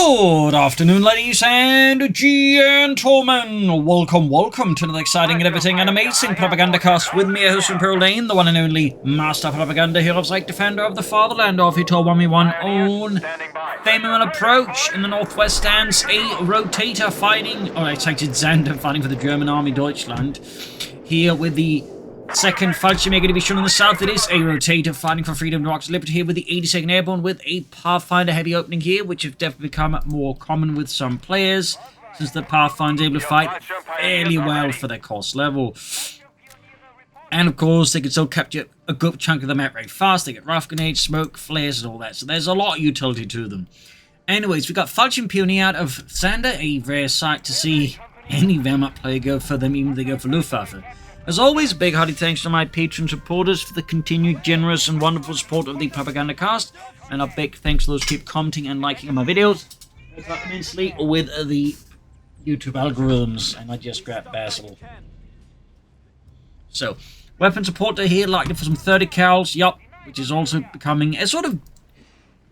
Good afternoon, ladies and gentlemen. Welcome to another exciting and everything and amazing Propagandacast with me, your host from Pearl Lane, the one and only Master of Propaganda, hero's like defender of the fatherland of it all, one own Faymonville Approach. In the northwest stands A-rotator fighting, it's actually Xandr fighting for the German Army Deutschland. Here with the second Fallschirmjaegers division in the south, it is A-rotator fighting for freedom, democracy, liberty here with the 82nd Airborne with a Pathfinder heavy opening here, which have definitely become more common with some players, since the Pathfinder's able to fight fairly well for their cost level. And of course, they can still capture a good chunk of the map very fast. They get rough grenades, smoke, flares, and all that, so there's a lot of utility to them. Anyways, we've got Fallschirm Pioneer out of Xandr, a rare sight to see any Wehrmacht player go for them, even if they go for Luftwaffe. As always, big hearty thanks to my patron supporters for the continued generous and wonderful support of the Propagandacast, and a big thanks to those who keep commenting and liking on my videos. I help out immensely with the YouTube algorithms, and I just grabbed Basil. So, weapon supporter here, likely for some 30 cals, yup, which is also becoming a sort of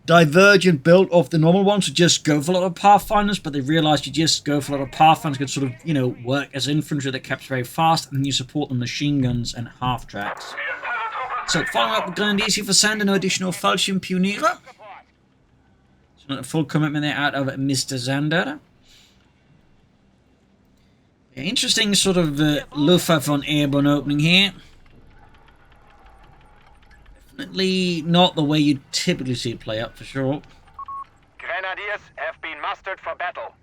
divergent build of the normal ones who just go for a lot of Pathfinders, but they realize you just go for a lot of Pathfinders can sort of, work as infantry that capture very fast, and then you support the machine guns and half tracks. So, following up with Grenadiers here for Xandr, no additional Fallschirm Pioneer. So, not a full commitment there out of Mr. Xandr. Interesting sort of Luftwaffe and Airborne opening here. Definitely not the way you typically see it play up, for sure. Grenadiers have been mustered for battle.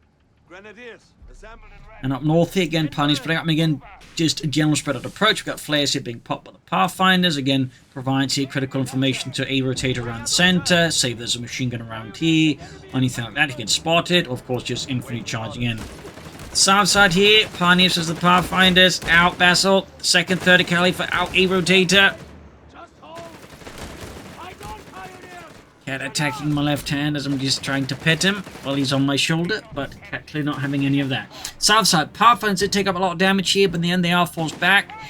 Grenadiers, assembled and ready. And up north here, again, Pioneers spreading up, and again, just a general spread out approach. We've got flares here being popped by the Pathfinders. Again, provides here critical information to A-rotator around the center. Say if there's a machine gun around here, or anything like that, you can spot it. Or, of course, just infantry charging in. South side here, Pioneers as the Pathfinders. Out Basil. Second, third Cali for out A-rotator. Cat attacking my left hand as I'm just trying to pet him while he's on my shoulder, but Cat clearly not having any of that. South side, Pathfinders did take up a lot of damage here, but in the end they are forced back.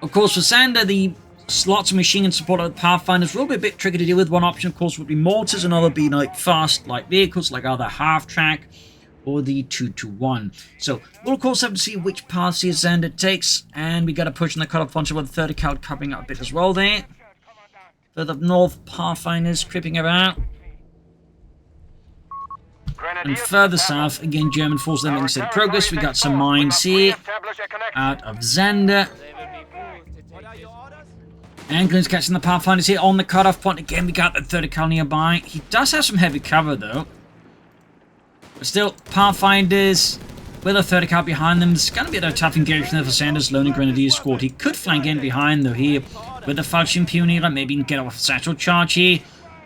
Of course, for Xandr, the slots of machine gun support of the Pathfinders will be a bit tricky to deal with. One option, of course, would be mortars, another would be like fast light vehicles, like either half-track or the 2-1. So, we'll of course have to see which paths here Xandr takes, and we got to push in the cutoff punch with the 30 cal covering up a bit as well there. Further up north, Pathfinders creeping about. And further south, again, German forces are making steady progress. We got some mines here out of Xandr. Anglin's catching the Pathfinders here on the cutoff point. Again, we got the 30 cal nearby. He does have some heavy cover, though. But still, Pathfinders with a 30 cal behind them. It's going to be a tough engagement there for Xandr's lone Grenadier squad. He could flank in behind, though, here with the Fallschirm Pioneer. Maybe he can get off a satchel charge here.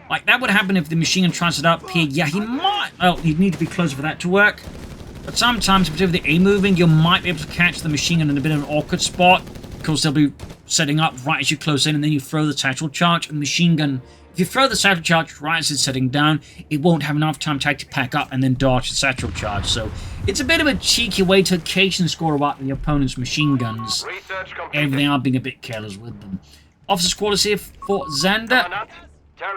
Like, that would happen if the machine gun tries it up here. Yeah, he might. Well, he'd need to be closer for that to work. But sometimes, particularly with the A-moving, you might be able to catch the machine gun in a bit of an awkward spot. Because they'll be setting up right as you close in, and then you throw the satchel charge. And the machine gun, if you throw the satchel charge right as it's setting down, it won't have enough time to pack up and then dodge the satchel charge. So it's a bit of a cheeky way to occasionally score up the opponent's machine guns. And they are being a bit careless with them. Officers' quarters here for Xandr.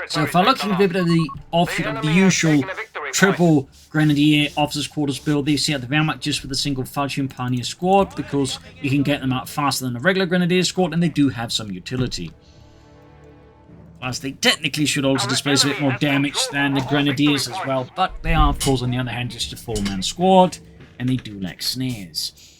So if I look at a bit of the offshoot of the usual triple Grenadier officers' quarters build, they see at the Wehrmacht just with a single Fallschirm Pioneer squad, because you can get them out faster than a regular Grenadier squad, and they do have some utility. Plus, they technically should also display a bit more damage than the Grenadiers as well, but they are, of course, on the other hand, just a 4-man squad, and they do lack snares.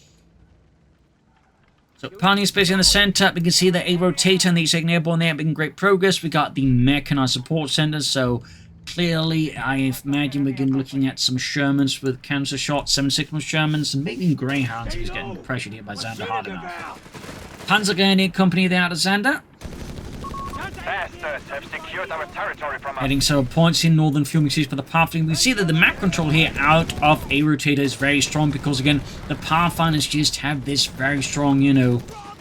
So, Pioneer space in the center, we can see that A-rotator and the 82nd Airborne there making great progress. We got the mechanized support centers, so clearly, I imagine we're going to be looking at some Shermans with cancer shots, 7.6 Shermans, and maybe Greyhounds if he's getting pressured here by Xandr hard enough. Panzer Grenadier Company there out of Xandr. Have secured our territory from us. Heading several points in northern fuming seas for the Pathfinder. We see that the map control here out of A-rotator is very strong because, again, the Pathfinders just have this very strong,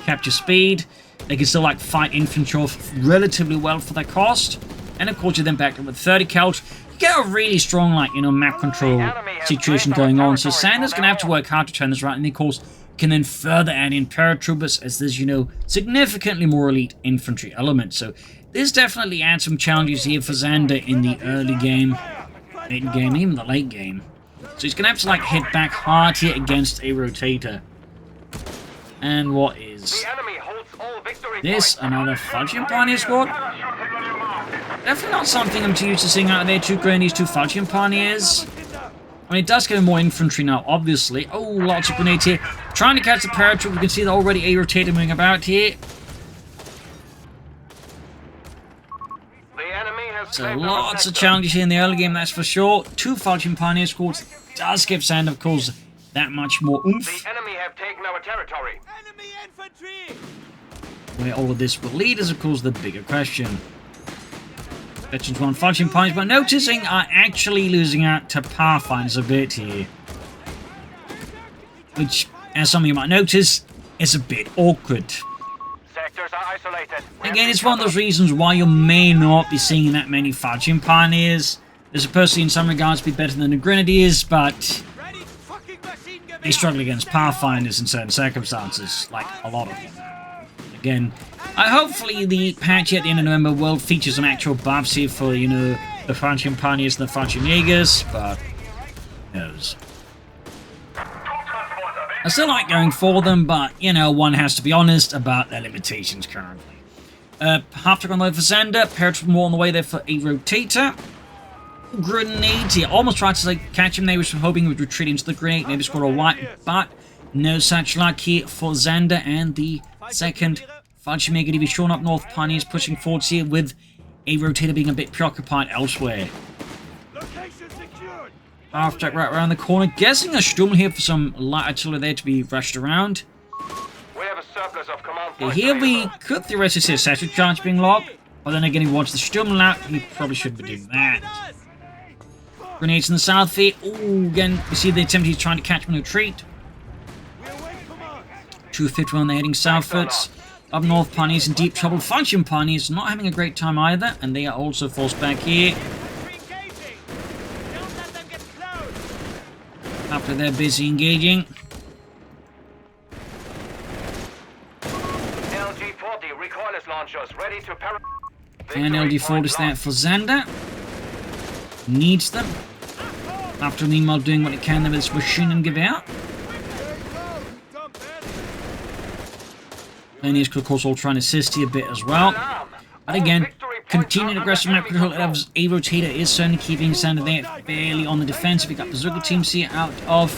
capture speed. They can still, fight infantry off relatively well for their cost. And, of course, you then back up with 30 cal. You get a really strong, map control situation going on. So Xandr's going to have to work hard to turn this around. And, of course, can then further add in paratroopers as there's, significantly more elite infantry elements. So this definitely adds some challenges here for Xandr in the early game. mid-game, even the late game. So he's going to have to, like, hit back hard here against A-rotator. And what is The enemy holds all victory this? points. Another Fallschirm Pioneer squad? Definitely not something I'm too used to seeing out of there. 2 grenadiers, 2 Fallschirm Pioneers. I mean, it does give him more infantry now, obviously. Oh, lots of grenades here. Trying to catch the paratroop. You can see that already A-rotator moving about here. The enemy has So claimed our lots of sector. challenges here in the early game, that's for sure. 2 Fallschirm Pioneer squads does give Xandr, of course, that much more oomph. The enemy have taken our territory. Enemy infantry! Where all of this will lead is, of course, the bigger question. Veterans 1 Fallschirm Pioneers, but noticing are actually losing out to Pathfinders a bit here. Which, as some of you might notice, is a bit awkward. Sectors are isolated. We Again, have it's one of been those reasons why you may not be seeing that many Fallschirm Pioneers. They're supposed to, in some regards, be better than the Grenadiers, but Ready fucking machine gun! they struggle against Pathfinders in certain circumstances, like a lot of them. Again, hopefully the patch at the end of November will feature some actual buffs here for, you know, the Fallschirm Pioneers and the Fallschirmjägers, but who knows. I still like going for them, but, you know, one has to be honest about their limitations currently. Half-track on the way for Xandr, paratroop more on the way there for A-rotator. Grenades, he almost tried to catch him, they were hoping he would retreat into the grenade, maybe score a white, but no such luck here for Xandr, and the second Fallschirmjäger to be shown up north. Pioneers pushing forwards here with A-rotator being a bit preoccupied elsewhere. Location secured! Half-track right around the corner, guessing a Sturm here for some light artillery there to be rushed around. We have a surplus of command Okay, points here we available. could theoretically see a satchel charge being logged, but then again he wants the Sturm out, he probably shouldn't be doing that. Grenades in the south here. Ooh, again, you see the attempt he's trying to catch him in a retreat. We await command! 251, they're heading southwards. Up north, Pioneers in deep trouble. Fallschirm Pioneers not having a great time either, and they are also forced back here. Engaging! Don't let them get close! After they're busy engaging. LG-40 recoilless launchers ready to para... And Victory LD4 point is there lost. for Xandr. Needs them. After meanwhile doing what he can there with this machine and give out. Pioneers could of course all try and assist here a bit as well. Alarm! But All again, victory points continued are aggressive under map control enemy of A-rotator is certainly keeping Xandr there fairly on the defensive. We got the Zucker teams here out of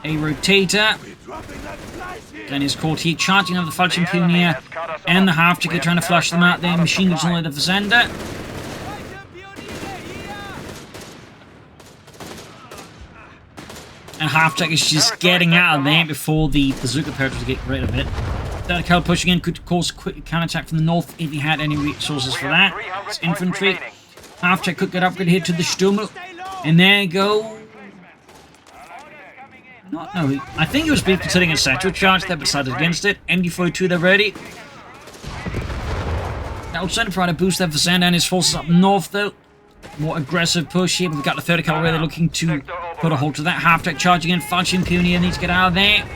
A-rotator. Dropping that slice here! Then is caught here, charging over the Fallschirm Pioneer and the half-track trying to flush them out there. Machine guns on the for Xandr. And half-track is just getting out of there before the bazooka paratroopers get rid of it. Third Cal pushing in could cause a quick counterattack from the north if he had any resources for that. It's infantry. Half-track could get upgraded here to the Sturm. And there you go. No, I think he was considering a satchel charge there, but decided against it. MD-42, they're ready. That will certainly try to boost there for Xandr and his forces up north, though. More aggressive push here, but we've got the 30 cavalry. They're looking to put a halt to that. Half-track charge again. Fallschirm Pioneer needs to get out of there.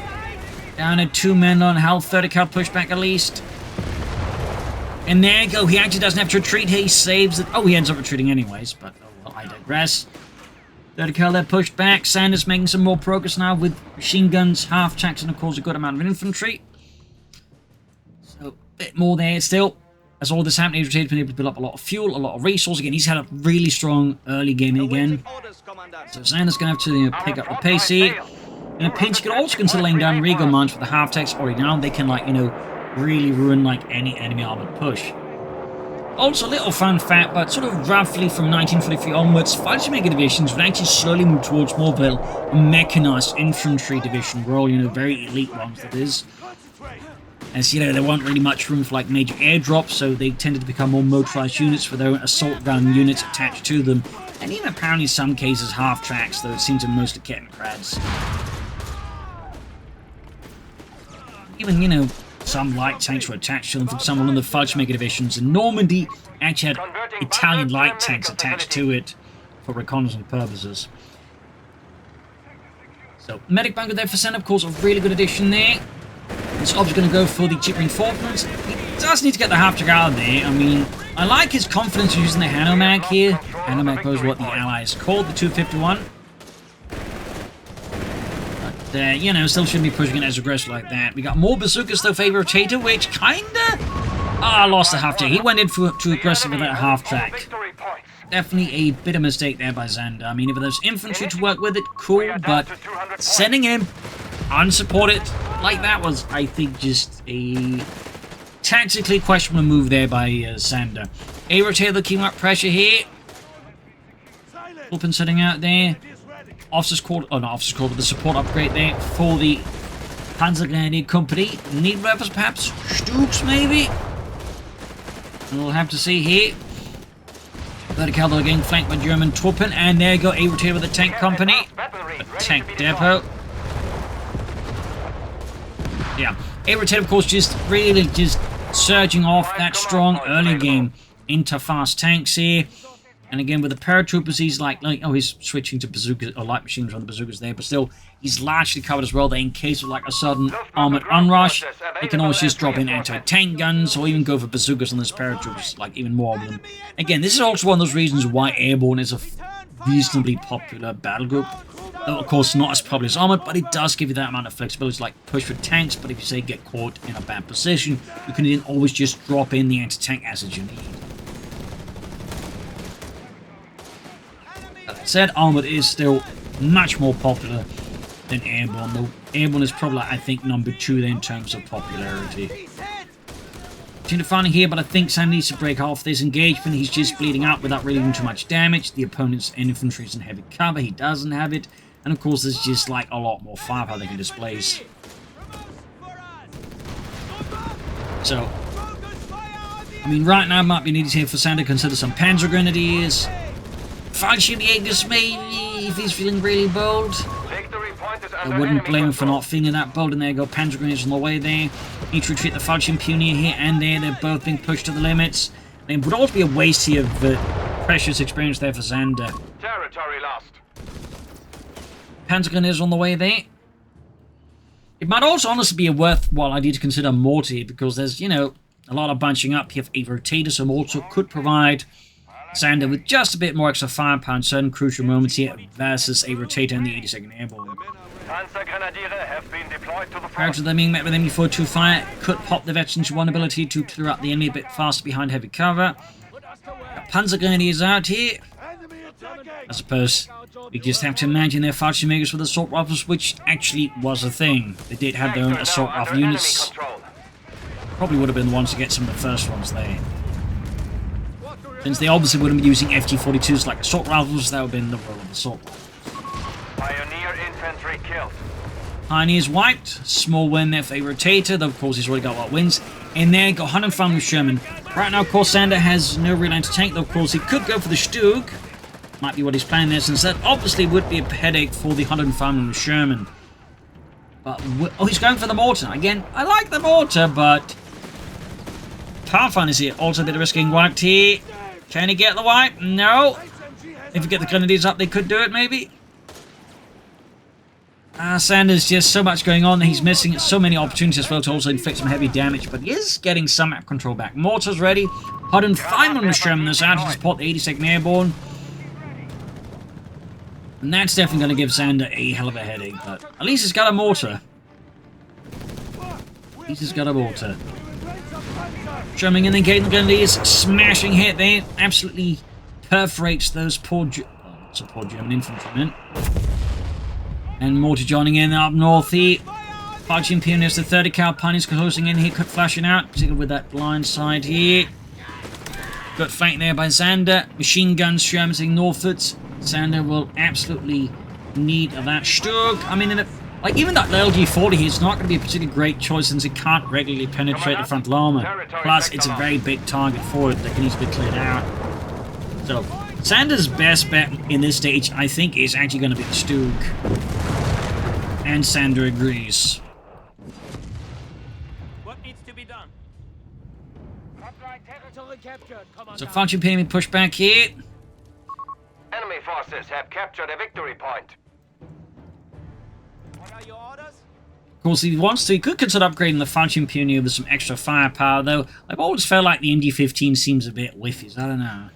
Down to 2 men on health. 30 cal push back at least. And there you go. He actually doesn't have to retreat. He saves it. Oh, he ends up retreating anyways, but oh well, I digress. 30 cal there pushed back. Xandr's making some more progress now with machine guns, half-tracks, and of course a good amount of infantry. So, a bit more there still. As all this happened, he's been able to build up a lot of fuel, a lot of resources. Again, he's had a really strong early game again. So Xandr's going to have to pick up the pace here. In a pinch, you can also consider laying down Regal mines with the half-techs already down. They can, like, you know, really ruin, like, any enemy armored push. Also, a little fun fact, but sort of roughly from 1943 onwards, Fallschirmjäger divisions would actually slowly move towards more of a mechanized infantry division role, you know, very elite ones, that is. As you know, there wasn't really much room for like major airdrops, so they tended to become more motorized units with their own assault gun units attached to them, and even apparently in some cases half-tracks, though it seems to mostly get in crads. Even, you know, some light tanks were attached to them from some of the Fallschirmjäger divisions, and Normandy actually had Italian light tanks attached to it for reconnaissance purposes. So, medic bunker there for Xandr, of course, a really good addition there. This ob's going to go for the cheap reinforcements. He does need to get the half-track out of there. I mean, I like his confidence using the Hanomag here. Hanomag was what the Allies called the 251. But, you know, still shouldn't be pushing it as aggressive like that. We got more bazookas though for A-rotator, which kinda... lost a half track. He went in too aggressive with that half track. Definitely a bit of mistake there by Xandr. I mean, if there's infantry to work with it, cool, but sending him unsupported like that was, I think, just a tactically questionable move there by Xandr. A-rotator keeping up pressure here. Open setting out there. Officers called, oh, not officers called, but the support upgrade there for the Panzergrenadier Company. Need weapons, perhaps? Stooks, maybe? And we'll have to see here. Vertical though getting flanked by German Truppen, and there you go, A-rotator with the tank company. A tank depot. Yeah, A-rotator of course just really just surging off that strong early game into fast tanks here. And again with the paratroopers he's like oh, he's switching to bazookas or light machines on the bazookas there, but still he's largely covered as well there in case of like a sudden armored onrush. He can always just drop in anti-tank guns or even go for bazookas on those paratroopers, like even more of them. Again, this is also one of those reasons why Airborne is a reasonably popular battle group. Though of course not as popular as armored, but it does give you that amount of flexibility, like push for tanks, but if you say get caught in a bad position, you can then always just drop in the anti-tank assets you need. That said, armored is still much more popular than Airborne, though Airborne is probably, I think, number 2 in terms of popularity. Continue fighting here, but I think Sam needs to break off this engagement. He's just bleeding out without really doing too much damage. The opponent's infantry is in heavy cover. He doesn't have it. And of course, there's just like a lot more firepower they can displace. So, I mean, right now might be needed here for Sam to consider some Panzer Grenadiers. Fallschirmjaegers maybe, if he's feeling really bold. I wouldn't blame him for not feeling that bold. And there you go, Panzer Grenadiers on the way there. Need to retreat the Fallschirm Pioneer here and there. They're both being pushed to the limits. It would also be a waste here of precious experience there for Xandr. Territory lost. Panzer Grenadiers on the way there. It might also honestly be a worthwhile idea to consider mortar here, because there's, you know, a lot of bunching up here for A-rotator, so mortar could provide Xandr with just a bit more extra firepower in certain crucial moments here versus A-rotator and the 82nd Airborne. Have been deployed to the Prior to them being met with enemy 4-2 fire, could pop the veteran's one ability to clear out the enemy a bit faster behind heavy cover. Got Panzer Grenadiers out here. I suppose we just have to imagine their Fallschirmjaegers with assault rifles, which actually was a thing. They did have their own assault rifle units. Probably would have been the ones to get some of the first ones there. Since they obviously wouldn't be using FG-42s like assault rifles, that would have been the role of assault rifles. Pioneer infantry killed. Pioneers wiped. Small win there for A-rotator, though of course he's already got a lot of wins. In there, got 105 Sherman. Right now, of course, Xandr has no real anti-tank, though of course he could go for the Stug. Might be what he's planning there, since that obviously would be a headache for the 105 Sherman. But, oh, he's going for the mortar. Again, I like the mortar, but Pathfinder's here. Also a bit of risk getting wiped here. Can he get the wipe? No. If you get the Grenadiers up, they could do it, maybe. Xandr's just so much going on. He's missing so many opportunities as well to also inflict some heavy damage, but he is getting some map control back. Mortar's ready. 105 Sherman is out to support the 82nd Airborne. And that's definitely going to give Xandr a hell of a headache, but at least he's got a mortar. At least he's got a mortar. Sherman in the Grenadiers, smashing hit there. Absolutely perforates those poor German infantrymen. And mortar joining in up north here. Fallschirm Pioneers, the 30 cal Pioneers closing in here, cut flashing out, particularly with that blind side here. Good flank there by Xandr. Machine guns, Sherman's heading northwards. Xandr will absolutely need that Stug. I mean, like even that LG-40 here is not going to be a particularly great choice since it can't regularly penetrate the frontal armor. Plus, it's a very big target for it that needs to be cleared out. So, Xandr's best bet in this stage, I think, is actually going to be the Stug. And Xandr agrees. What needs to be done? Territory captured, Commander. So, Fallschirm being pushed back here. Enemy forces have captured a victory point. What are your orders? Of course, if he wants to, he could consider upgrading the Fallschirm Pioneer with some extra firepower, though. I've always felt like the MD-15 seems a bit whiffy, so I don't know.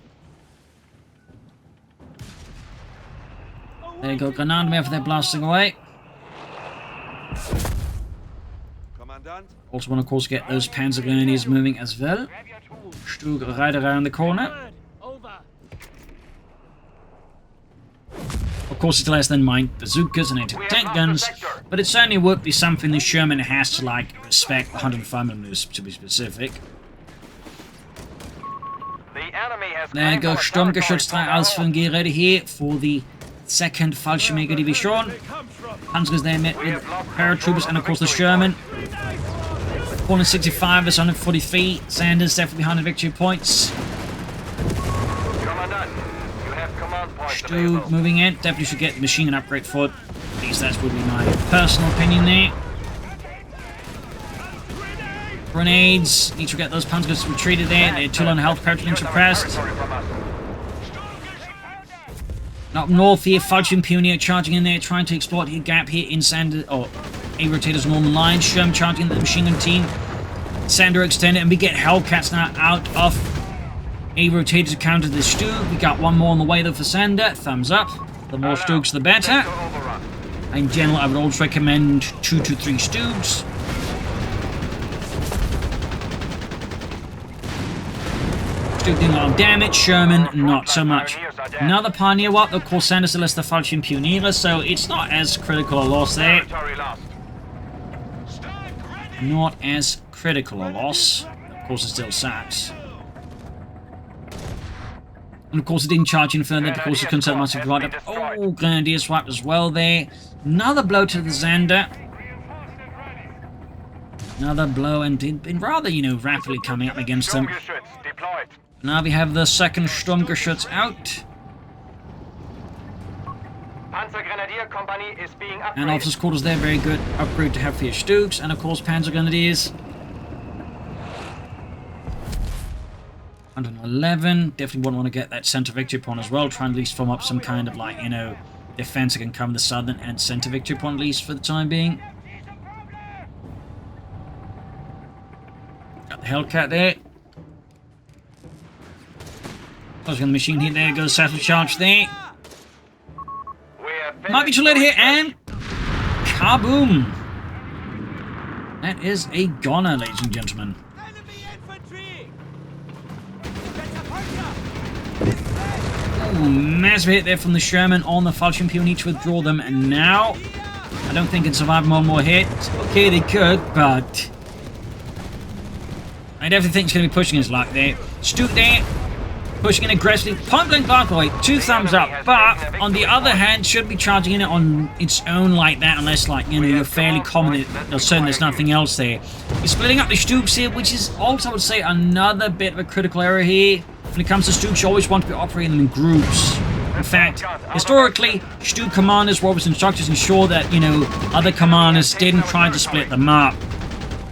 There you go, Grenadier for their blasting away. Also want to, of course, get those Panzer Grenadiers moving as well. Stug right around the corner. Of course, it still has then mind bazookas and anti-tank guns, but it certainly would be something the Sherman has to, like, respect 105mm to be specific. There you go, Sturmgeschütz 3 ausführen, get ready here for the 2nd Fallschirmjäger Division. Panzers there met with paratroopers and, of course, the Sherman. 465 is 143. Xandr's definitely behind the victory points. Stug moving in. Definitely should get the machine gun upgrade for it. At least that would be my personal opinion there. Grenades. Need to get those Panzers retreated there. They're too low on health, practically suppressed. Up north here, Fallschirm Pioneer charging in there, trying to exploit the gap here in Xandr, or A-rotator's normal line. Sherm charging the machine gun team. Xandr extended, and we get Hellcats now out of A-rotator to counter the Stug. We got one more on the way though for Xandr. Thumbs up. The more Stugs, the better. In general, I would always recommend 2 to 3 Stugs. Stug doing a lot of damage, Sherman not so much. Another Pioneer what? Of course, Xandr still has the Fallschirm Pioneer, so it's not as critical a loss there. Not as critical a loss. Of course, it still sucks. And of course, it didn't charge in further because it couldn't set much of right up. Oh, Grenadier swap as well there. Another blow to the Xandr. Another blow, and it's been rather, you know, rapidly coming up against them. Now we have the 2nd Sturmgeschütz out. And officers' quarters there, very good upgrade to have for your Stugs. And of course, Panzer Grenadiers. 111. Definitely wouldn't want to get that center victory point as well. Try and at least form up some kind of, like, you know, defense that can cover the southern and center victory point at least for the time being. Got the Hellcat there. I was going to machine here. There goes Satchel Charge there. Might be too late here, and kaboom! That is a goner, ladies and gentlemen. Ooh, massive hit there from the Sherman on the Fallschirm Pioneer to withdraw them, and now I don't think it can survive one more hit. Okay, they could, but I definitely think it's going to be pushing his luck there. Stug there. Pushing in aggressively, point blank blank away, 2 thumbs up, but on the other hand, shouldn't be charging in it on its own like that unless, like, you know, you're fairly confident or certain there's nothing else there. You're splitting up the Stugs here, which is also, I would say, another bit of a critical error here. When it comes to Stugs, you always want to be operating them in groups. In fact, historically, Stug commanders were always instructed to ensure that, you know, other commanders didn't try to split them up.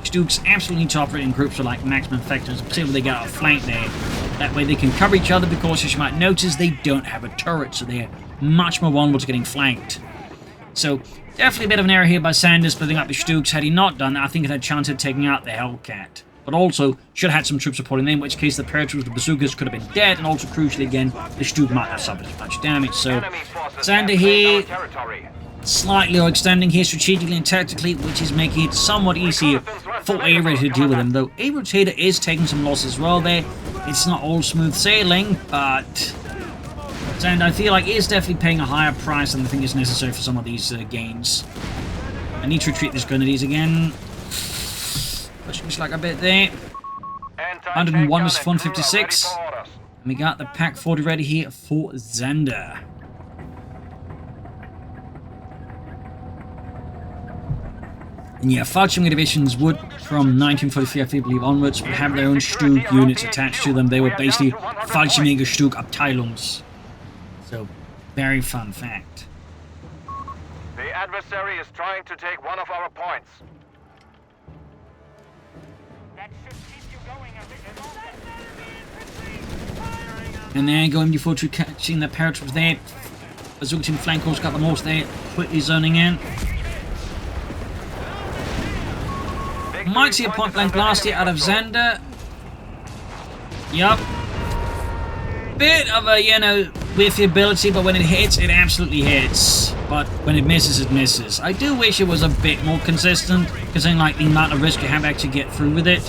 Stugs absolutely need to operate in groups for, like, maximum effectiveness, particularly when they get out of flank there. That way they can cover each other because, as you might notice, they don't have a turret, so they're much more vulnerable to getting flanked. So, definitely a bit of an error here by Sanders splitting up the Stugs. Had he not done that, I think it had a chance of taking out the Hellcat. But also, should have had some troops supporting them, in which case the paratroopers, the bazookas could have been dead, and also, crucially again, the Stug might have suffered as much damage. So, Xandr here, slightly extending here strategically and tactically, which is making it somewhat easier for A-rotator to deal with him. Though A-rotator is taking some losses as well there. It's not all smooth sailing, but Xandr, I feel like, is definitely paying a higher price than I think is necessary for some of these gains. I need to retreat these Grenadiers again. Which looks like a bit there. 101 was 156. And we got the Pack 40 ready here for Xandr. And yeah, Fallschirmjäger divisions would, from 1943, I believe, onwards, would have their own Stug units attached to them. They were basically Fallschirmjäger Stug Abteilungs. So, very fun fact. The adversary is trying to take one of our points. That should keep you going a little. And then going before to catching the paratroopers there. Bazooka team flank course got the most there, quickly zoning in. Might see a point-blank blast here out of Xandr. Yup. Bit of a, you know, whiffy ability, but when it hits, it absolutely hits. But when it misses, it misses. I do wish it was a bit more consistent, considering like the amount of risk you have to actually get through with it.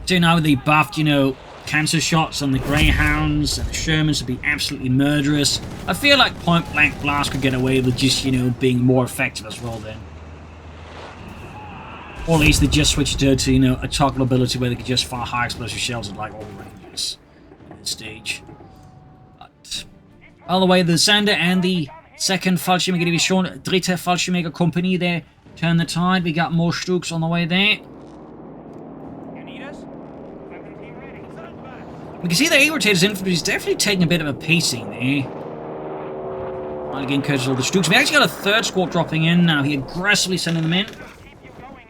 So now they buffed, you know, cancer shots on the Greyhounds and the Shermans to be absolutely murderous. I feel like point-blank blast could get away with just, you know, being more effective as well then. Or at least they just switched it to, you know, a toggle ability where they could just fire high explosive shells at like all ranges at this stage. But all the way, the Xandr and the second Fallschirmjäger Division, dritte Fallschirmjäger Company there, turn the tide. We got more Stuks on the way there. We can see the A-rotator's infantry is definitely taking a bit of a pacing there. Well, again, courtesy of the Stuks. We actually got a third squad dropping in now. He aggressively sending them in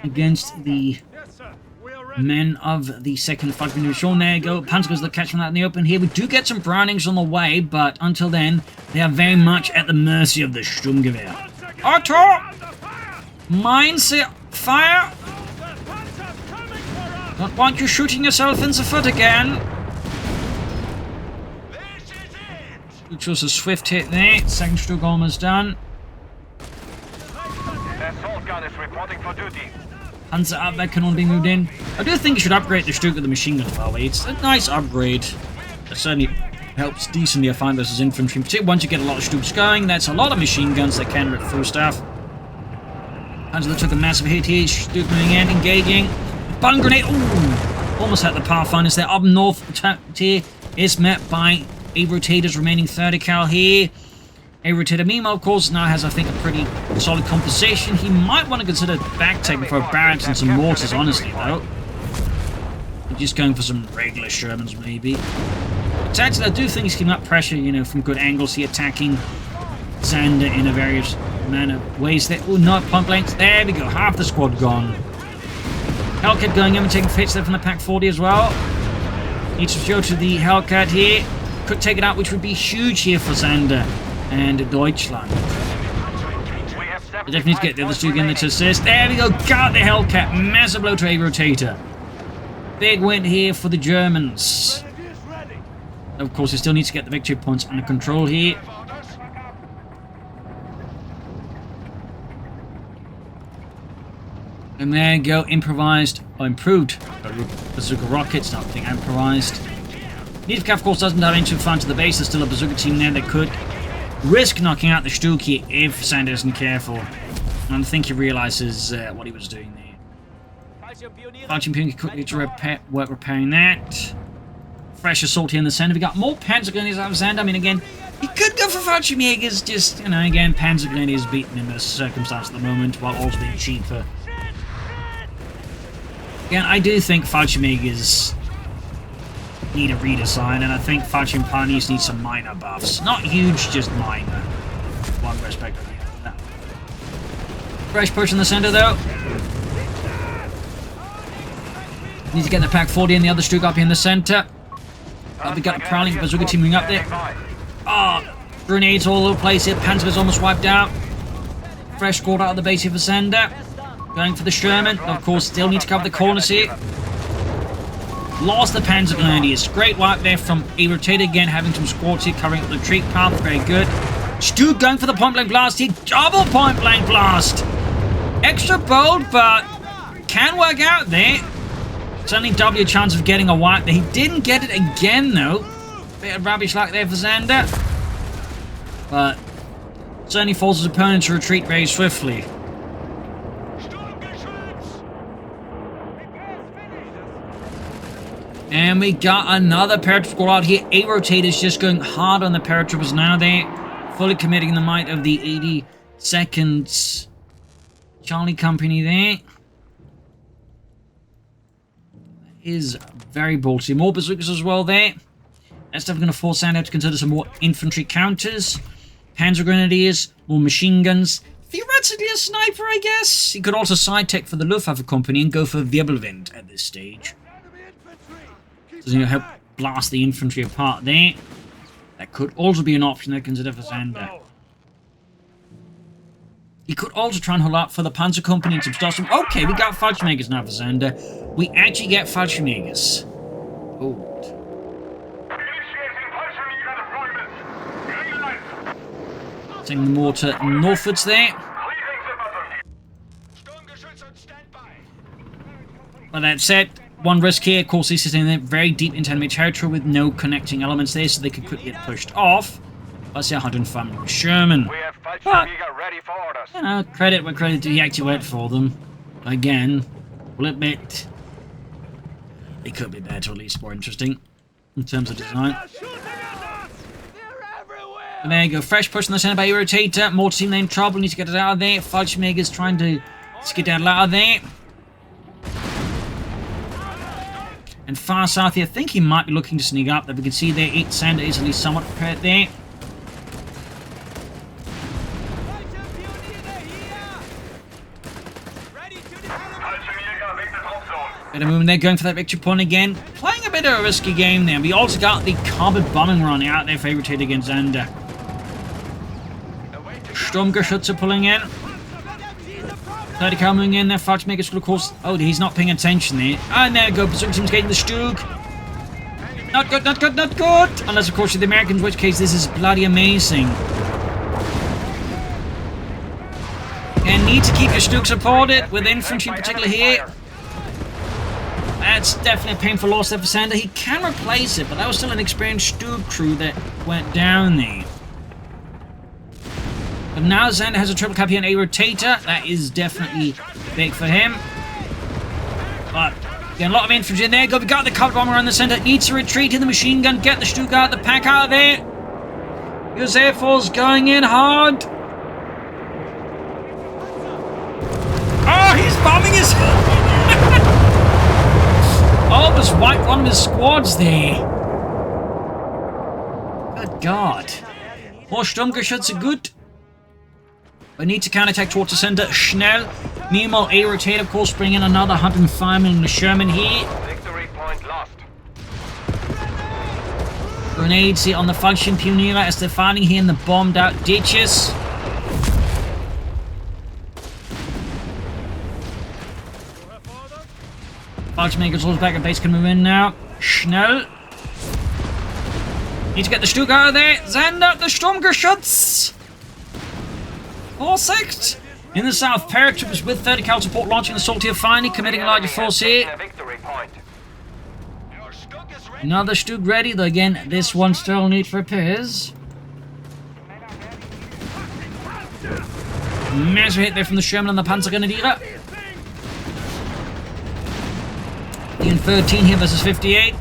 against the men of the second Fallschirmjäger Division. There you go. Panzergers that catch from that in the open here. We do get some Brownings on the way, but until then, they are very much at the mercy of the Sturmgewehr. Otto! Mines fire! Don't want you shooting yourself in the foot again. Which was a swift hit there. Second Stuk almost done. The assault gun is reporting for duty. Panzer Abwehr can only be moved in. I do think you should upgrade the Stuk with the machine gun, by the way. It's a nice upgrade. It certainly helps decently, I find, versus infantry. Particularly once you get a lot of Stuks going, that's a lot of machine guns that can rip through stuff. Panzer took a massive hit here. Stuk moving in, engaging. Bung grenade. Ooh! Almost had the Pathfinders there. Up north, tier is met by A-rotators remaining 30 cal here. A-rotator meanwhile, of course, now has, I think, a pretty solid composition. He might want to consider back-taking for a barracks and some mortars, honestly, though. Just going for some regular Shermans, maybe. But actually, I do think he's keeping up pressure, you know, from good angles here, attacking Xandr in a various manner ways there. Oh, not point blanks. There we go. Half the squad gone. Hellcat going in and taking hits there from the Pack 40 as well. Needs to go to the Hellcat here. Could take it out, which would be huge here for Xandr and Deutschland. We definitely need to get the other two again to assist. There we go. Got the Hellcat. Massive blow to A-rotator. Big win here for the Germans. Of course, they still need to get the victory points under control here. And there you go. Improvised or improved bazooka rockets. Not being improvised. Nidka, of course, doesn't have into front of the base. There's still a bazooka team there that could risk knocking out the Stuk here if Xandr isn't careful. And I think he realizes what he was doing there. Fallschirmjäger quickly to repairing that. Fresh assault here in the center. We got more Panzergrenadiers out of Xandr. I mean, again, he could go for Fallschirmjägers. Just, you know, again, Panzergrenadiers beaten in this circumstance at the moment while also being cheaper. Again, I do think Fallschirmjägers need a redesign, and I think Fallschirm Pioneers need some minor buffs. Not huge, just minor. One respect of the other. Fresh push in the center, though. Need to get the Pack 40 and the other Stuk up here in the center. We got a prowling bazooka team moving up there. Oh, grenades all over the place here. Panzer's almost wiped out. Fresh squad out of the base here for Xandr. Going for the Sherman. Of course, still need to cover the corners here. Lost the Panzer Grenadiers. Great wipe there from A-rotator again, having some squads here covering up the retreat path. Very good. Stuk going for the point-blank blast here. Double point-blank blast. Extra bold, but can work out there. Certainly double your chance of getting a wipe there. He didn't get it again, though. Bit of rubbish luck there for Xandr. But certainly forces his opponent to retreat very swiftly. And we got another paratroop squad out here. A-rotators just going hard on the paratroopers now. They're fully committing the might of the 82nd Charlie Company there. Is very ballsy. More bazookas as well there. That's definitely going to force Xandr to consider some more infantry counters. Panzer Grenadiers, more machine guns. Theoretically a sniper, I guess. He could also side tech for the Luftwaffe Company and go for Wirbelwind at this stage. So you know, help blast the infantry apart there. That could also be an option to consider for Xandr. He could also try and hold out for the Panzer Company and some stuff. Okay, we got Fallschirmjaegers now for Xandr. We actually get Fallschirmjaegers. Oh. Taking the mortar northwards there. But that said, one risk here, of course, this is in very deep into enemy territory with no connecting elements there, so they could quickly get pushed off. Let's see 105 Sherman. We have Fallschirmjäger ready for orders. You know, credit where credit he actually went for them. Again, will it be? It could be better, at least more interesting in terms of design. And there you go, fresh push in the center by A-rotator. Mortar team in trouble, need to get it out of there. Fallschirmjaegers trying to skedaddle out of there. And far south here, I think he might be looking to sneak up. That we can see there, Xandr is at least somewhat prepared there. Bit of movement there, going for that victory point again. Playing a bit of a risky game there. We also got the carpet bombing run out there for A-rotator against Xandr. Sturmgeschütze pulling in. 30 cal moving in there. Fallschirmjaegers will of course. Oh, he's not paying attention there. And there we go. Berserker team's getting the Stug. Not good, not good, not good. Unless, of course, you're the Americans, in which case this is bloody amazing. And need to keep your Stug supported with infantry in particular here. That's definitely a painful loss there for Xandr. He can replace it, but that was still an experienced Stug crew that went down there. But now Xandr has a triple cap here and A-rotator. That is definitely big for him. But again, a lot of infantry in there. We got the carpet bomber on the center. Needs to retreat in the machine gun. Get the Stug out, the pack out of there. US Air Force going in hard. Oh, he's bombing his... Almost wiped one of his squads there. Good God. More Sturmgeschütze, good. We need to counterattack towards the center. Schnell. Meanwhile, A-rotator, of course, bring in another 105 mm Sherman here. Victory point lost. Grenades here on the Fallschirmjäger as they're fighting here in the bombed out ditches. Fallschirmjägers holds back at base, can move in now. Schnell. Need to get the Stug out of there. Xandr, the Sturmgeschütz. Vorsicht! In the south, paratroopers with 30 cal support launching the assault here, finally committing a larger force here. Another Stug ready, though again, this one still needs repairs. Massive hit there from the Sherman and the Panzergrenadiere. In 13 here versus 58.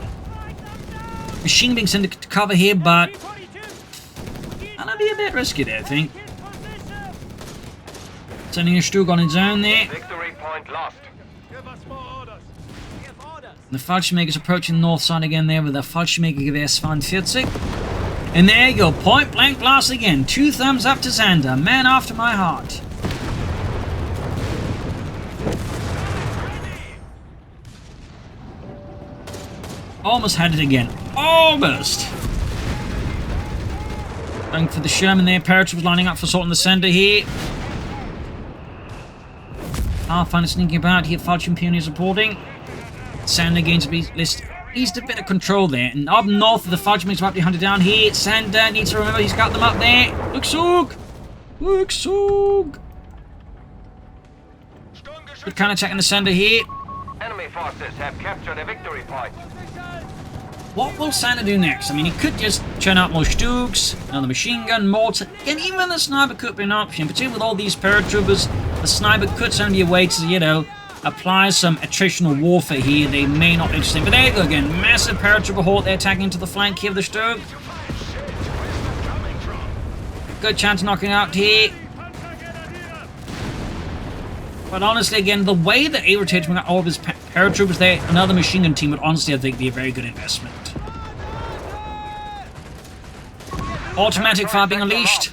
Machine being sent to cover here, but that'll be a bit risky there, I think. Sending a Stug on its own there. Victory point lost. The Fallschirmjägers approaching the north side again there with the Fallschirmjägergewehr 42. And there you go, point blank blast again. 2 thumbs up to Xandr, man after my heart. Almost had it again. Almost! Going for the Sherman there. Paratroopers lining up for assault in the center here. Pathfinder sneaking about here. Fallschirmjäger supporting. Xandr gains at least a bit of control there. And up north, the Fallschirmjägers might be hunted down here. Xandr needs to remember he's got them up there. Rückzug! Rückzug! Good counterattack in the center here. Enemy forces have captured a victory point. What will Xandr do next? I mean, he could just churn out more Stugs, another machine gun, mortar, and even the sniper could be an option. Particularly with all these paratroopers, the sniper could certainly be a way to, you know, apply some attritional warfare here. They may not be interesting. But there you go again. Massive paratrooper horde. They're attacking to the flank here of the Stug. Good chance of knocking out here. But honestly, again, the way that A-rotator bring out all of his paratroopers there, another machine gun team would honestly, I think, be a very good investment. Automatic fire being unleashed.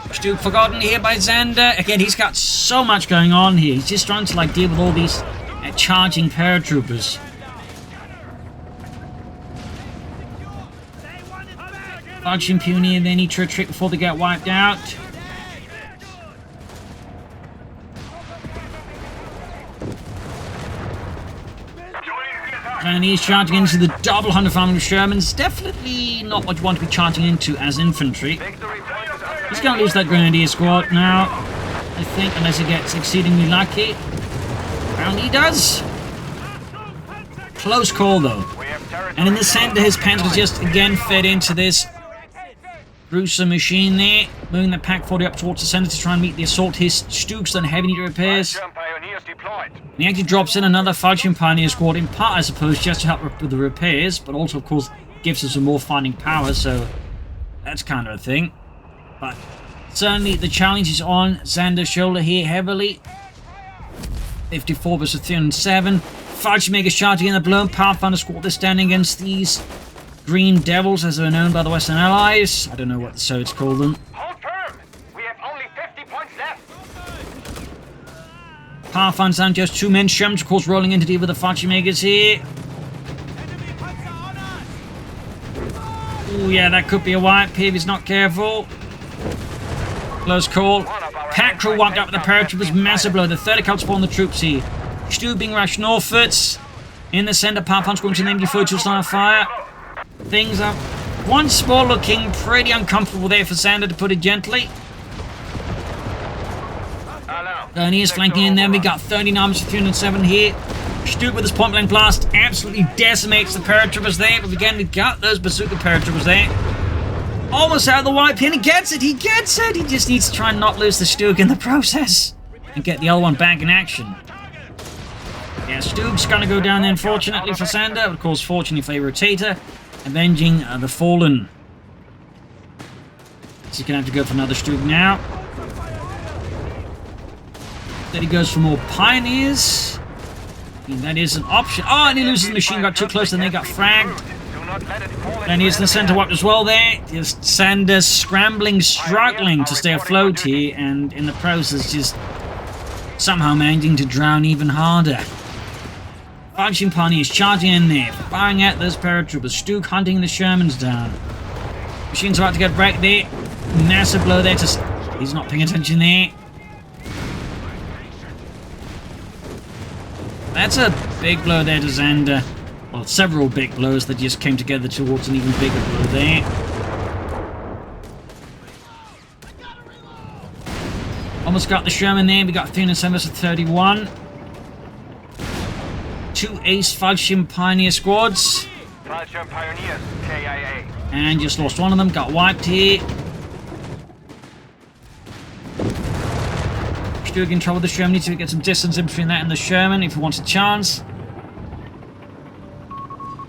Stug forgotten here by Xandr. Again, he's got so much going on here. He's just trying to like deal with all these charging paratroopers. Fallschirm Pioneer, they need to retreat before they get wiped out. And he's charging into the double 100 family of Shermans. Definitely not what you want to be charging into as infantry. He's going to lose that Grenadier squad now, I think, unless he gets exceedingly lucky. Apparently he does. Close call, though. And in the center, his panzers just again fed into this gruesome machine there. Moving the Pack 40 up towards the center to try and meet the assault. His Stugs done heavy need repairs. And he actually drops in another Fallschirm Pioneer squad, in part, I suppose, just to help with the repairs, but also, of course, gives us some more fighting power, so that's kind of a thing. But certainly the challenge is on Xandr's shoulder here heavily. 54 versus 307. Fallschirmjaegers charging in the blown Pathfinder squad. They're standing against these Green Devils, as they're known by the Western Allies. I don't know what the Soviets call them. Hold firm! We have only 50 points left! Pathfinder's down just 2 men. Shermans, of course, rolling in to deal with the Fallschirmjaegers here. Oh yeah, that could be a wipe here if he's not careful. Close call. Pack crew wiped out with the paratroopers. Massive blow. The 30 counts spawn the troops here. Stu being rushed northwards. In the center, Pathfinder's going to name before to start fire. Things are once more looking pretty uncomfortable there for Xandr, to put it gently. And he is flanking in there. We got 39 versus 307 here. Stu with his point blank blast absolutely decimates the paratroopers there. But again, we got those bazooka paratroopers there. Almost out of the wipe here. He gets it. He gets it. He just needs to try and not lose the Stug in the process. And get the other one back in action. Yeah, Stug's going to go down there, unfortunately, for Xandr. Of course, fortunately for A-rotator. Avenging the Fallen. So he's going to have to go for another Stug now. Then he goes for more Pioneers. And that is an option. Oh, and he loses the machine. Got too close and they got fragged. Then he's in the center wiped as well there. Just Xandr scrambling, struggling to stay afloat here. And in the process, just somehow managing to drown even harder. Fallschirm Pioneers charging in there, firing at those paratroopers. Stug hunting the Shermans down. Machine's about to get wrecked there. Massive blow there to... He's not paying attention there. That's a big blow there to Xandr. Well, several big blows that just came together towards an even bigger blow there. Almost got the Sherman there. We got 307 versus 31. 2 ace Fallschirm Pioneer squads. Fallschirm Pioneers, KIA. And just lost one of them. Got wiped here. Stug in trouble with the Sherman. Needs to get some distance in between that and the Sherman if he wants a chance.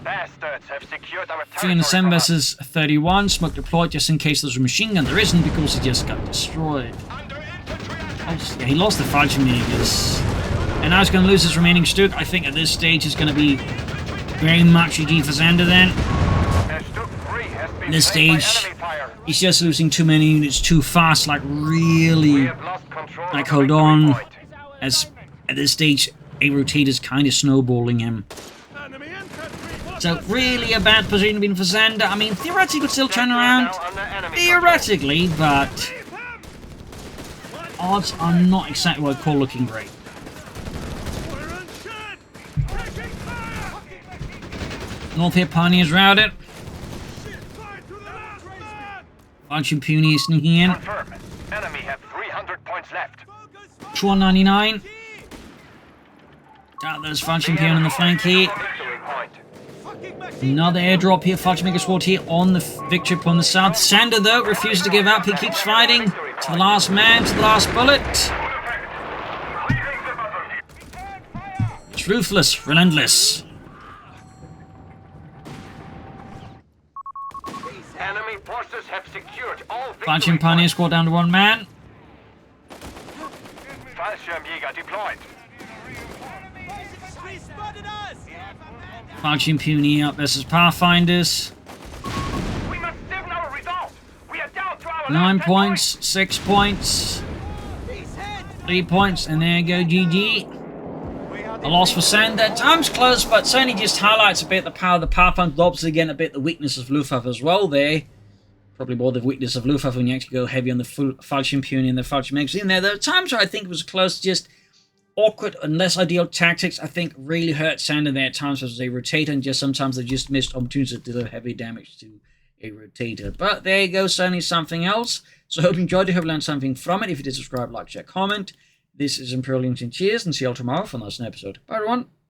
Bastards have secured our 307 versus 31. Smoke deployed just in case there's a machine gun. There isn't because he just got destroyed. Oh, yeah, he lost the Fallschirmjaegers. And now he's going to lose his remaining Stug. I think at this stage it's going to be very much GG for Xandr then. At this stage, he's just losing too many units too fast. Like, really, like, hold on. As at this stage, A-rotator's kind of snowballing him. So, really a bad position to be in for Xandr. I mean, theoretically, could still turn around. Theoretically, but odds are not exactly what I call looking great. North here, Pioneers routed. Fallschirm Pioneers sneaking in. Confirm. Enemy have 300 points left. 299. Got those Fallschirm Pioneers on the flank here. Another airdrop here. Fallschirmjaeger squad here on the victory point on the south. Xandr, though, refuses to give up. He keeps fighting to the last man, to the last bullet. It's ruthless, relentless. Enemy forces have secured all Fallschirm Pioneer squad down to 1 man. Fallschirmjäger deployed. Fallschirm Pioneer up versus Pathfinders. We must stiffen our resolve. We are down to our 9 points, 6 points, 3 points, and there you go, GG. A loss for Xandr. Time's close, but certainly just highlights a bit the power of the Pathfinder, obviously again a bit the weakness of Luftwaffe as well there. Probably more the weakness of Luftwaffe when you actually go heavy on the full Fallschirmjaegers and the Fallschirmjaegers in there. There are times where I think it was close, just awkward and less ideal tactics. I think really hurt Xandr there at times as a rotator, and just sometimes they just missed opportunities to do heavy damage to a rotator. But there you go, certainly something else. So I hope you enjoyed it, hope you learned something from it. If you did, subscribe, like, share, comment. This is Imperial Lincoln. Cheers, and see you all tomorrow for another episode. Bye, everyone.